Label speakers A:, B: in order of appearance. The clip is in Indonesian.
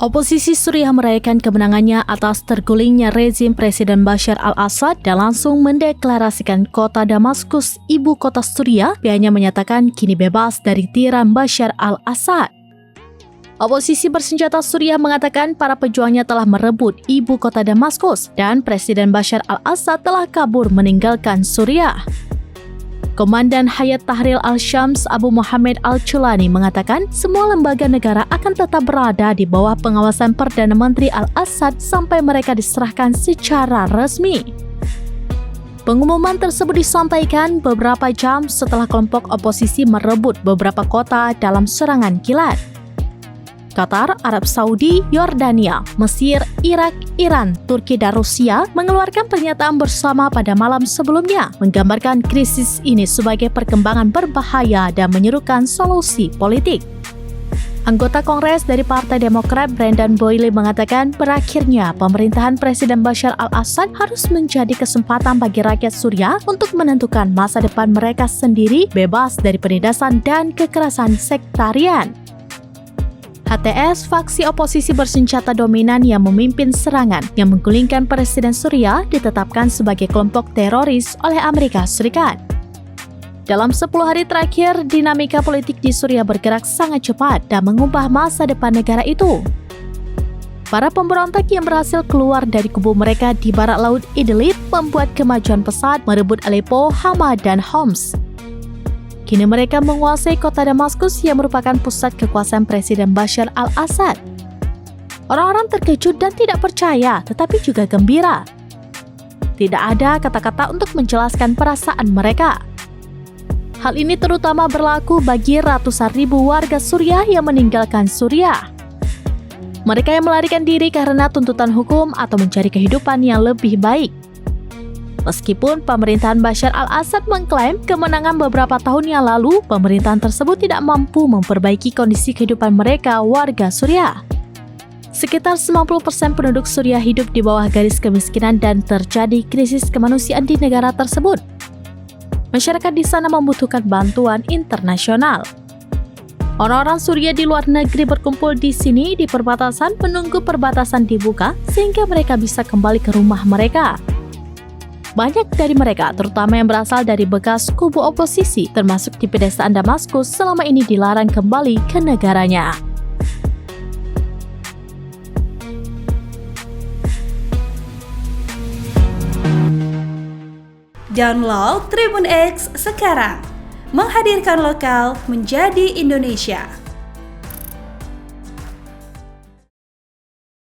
A: Oposisi Suriah merayakan kemenangannya atas tergulingnya rezim Presiden Bashar al-Assad dan langsung mendeklarasikan kota Damaskus, ibu kota Suriah, pihaknya menyatakan kini bebas dari tiran Bashar al-Assad. Oposisi bersenjata Suriah mengatakan para pejuangnya telah merebut ibu kota Damaskus dan Presiden Bashar al-Assad telah kabur meninggalkan Suriah. Komandan Hayat Tahrir al-Syams Abu Muhammad al-Chulani mengatakan semua lembaga negara akan tetap berada di bawah pengawasan Perdana Menteri al-Assad sampai mereka diserahkan secara resmi. Pengumuman tersebut disampaikan beberapa jam setelah kelompok oposisi merebut beberapa kota dalam serangan kilat. Qatar, Arab Saudi, Yordania, Mesir, Irak, Iran, Turki dan Rusia mengeluarkan pernyataan bersama pada malam sebelumnya menggambarkan krisis ini sebagai perkembangan berbahaya dan menyerukan solusi politik. Anggota Kongres dari Partai Demokrat Brendan Boyle mengatakan berakhirnya pemerintahan Presiden Bashar al-Assad harus menjadi kesempatan bagi rakyat Suriah untuk menentukan masa depan mereka sendiri bebas dari penindasan dan kekerasan sektarian. HTS, faksi oposisi bersenjata dominan yang memimpin serangan yang menggulingkan Presiden Suriah, ditetapkan sebagai kelompok teroris oleh Amerika Serikat. Dalam 10 hari terakhir, dinamika politik di Suriah bergerak sangat cepat dan mengubah masa depan negara itu. Para pemberontak yang berhasil keluar dari kubu mereka di barat laut Idlib membuat kemajuan pesat merebut Aleppo, Hama, dan Homs. Kini mereka menguasai kota Damaskus yang merupakan pusat kekuasaan Presiden Bashar al-Assad. Orang-orang terkejut dan tidak percaya, tetapi juga gembira. Tidak ada kata-kata untuk menjelaskan perasaan mereka. Hal ini terutama berlaku bagi ratusan ribu warga Suriah yang meninggalkan Suriah. Mereka yang melarikan diri karena tuntutan hukum atau mencari kehidupan yang lebih baik. Meskipun pemerintahan Bashar al-Assad mengklaim kemenangan beberapa tahun yang lalu, pemerintahan tersebut tidak mampu memperbaiki kondisi kehidupan mereka warga Suriah. Sekitar 90% penduduk Suriah hidup di bawah garis kemiskinan dan terjadi krisis kemanusiaan di negara tersebut. Masyarakat di sana membutuhkan bantuan internasional. Orang-orang Suriah di luar negeri berkumpul di sini di perbatasan menunggu perbatasan dibuka sehingga mereka bisa kembali ke rumah mereka. Banyak dari mereka, terutama yang berasal dari bekas kubu oposisi, termasuk di pedesaan Damaskus, selama ini dilarang kembali ke negaranya.
B: Download Tribun X sekarang, menghadirkan lokal menjadi Indonesia.